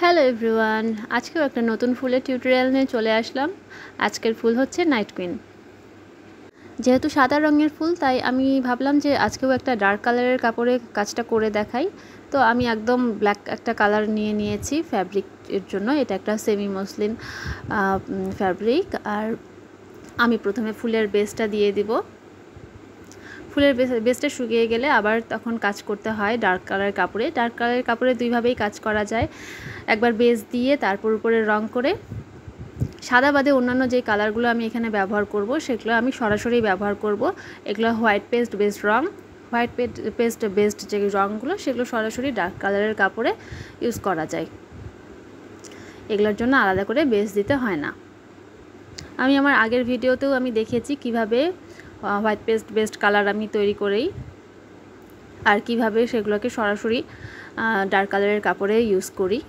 Hello everyone, আজকেও একটা নতুন ফুলের টিউটোরিয়াল নিয়ে চলে আসলাম। আজকের ফুল হচ্ছে নাইট কুইন। যেহেতু সাদা রঙের ফুল, তাই আমি ভাবলাম যে আজকেও একটা ডার্ক কালারের কাপড়ে কাজটা করে দেখাই। তো আমি একদম ব্ল্যাক একটা কালার নিয়ে নিয়েছি ফ্যাব্রিকের জন্য। এটা একটা সেমি মসলিন ফ্যাব্রিক। আর আমি প্রথমে ফুলের বেসটা দিয়ে দিব। ফুলের বেসটা শুকিয়ে গেলে আবার তখন কাজ করতে হয় ডার্ক কালারের কাপড়ে। ডার্ক কালারের কাপড়ে দুইভাবেই কাজ করা যায়, একবার বেস দিয়ে তারপর উপরে রং করে। সাদা বাদে অন্যান্য যে কালারগুলো আমি এখানে ব্যবহার করব সেগুলো আমি সরাসরি ব্যবহার করব। এগুলো হোয়াইট পেস্ট বেসড রং, হোয়াইট পেস্ট বেসড যে রঙগুলো সেগুলো সরাসরি ডার্ক কালারের কাপড়ে ইউজ করা যায়। এগুলোর জন্য আলাদা করে বেস দিতে হয় না। আমি আমার আগের ভিডিওতেও আমি দেখিয়েছি কিভাবে হোয়াইট পেস্ট বেসড কালার আমি তৈরি করেই আর কিভাবে সেগুলোকে সরাসরি ডার্ক কালারের কাপড়ে ইউজ করি।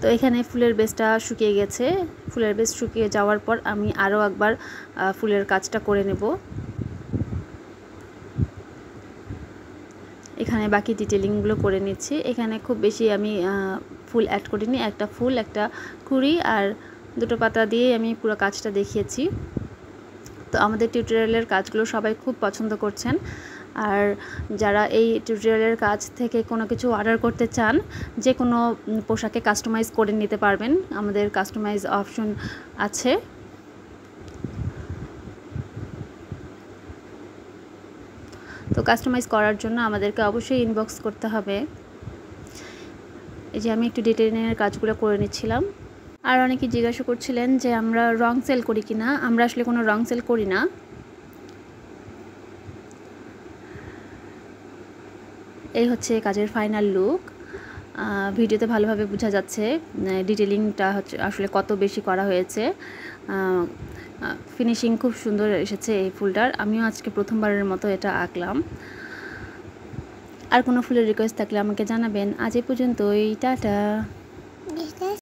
তো এখানে ফুলের বেসটা শুকিয়ে গেছে। ফুলের বেস শুকিয়ে যাওয়ার পর আমি আরও একবার ফুলের কাজটা করে নেব। এখানে বাকি ডিটেলিংগুলো করে নিচ্ছি। এখানে খুব বেশি আমি ফুল অ্যাড করিনি, একটা ফুল, একটা কুঁড়ি আর দুটো পাতা দিয়ে আমি পুরো কাজটা দেখিয়েছি। তো আমাদের টিউটোরিয়ালের কাজগুলো সবাই খুব পছন্দ করছেন। আর যারা এই টিউটোরিয়ালের কাজ থেকে কোনো কিছু অর্ডার করতে চান, যে কোনো পোশাকে কাস্টমাইজ করে নিতে পারবেন। আমাদের কাস্টমাইজ অপশন আছে। তো কাস্টমাইজ করার জন্য আমাদেরকে অবশ্যই ইনবক্স করতে হবে। এই যে আমি একটু ডিটেইলিংয়ের কাজগুলো করে নিচ্ছিলাম। আর অনেকে জিজ্ঞাসা করছিলেন যে আমরা রং সেল করি কিনা। আমরা আসলে কোনো রং সেল করি না। এই হচ্ছে কাজের ফাইনাল লুক। ভিডিওতে ভালোভাবে বোঝা যাচ্ছে ডিটেলিংটা হচ্ছে আসলে কত বেশি করা হয়েছে। ফিনিশিং খুব সুন্দর এসেছে এই ফুলটার। আমিও আজকে প্রথমবারের মতো এটা আঁকলাম। আর কোনো ফুলের রিকোয়েস্ট থাকলে আমাকে জানাবেন। আজ এই পর্যন্তই, টাটা।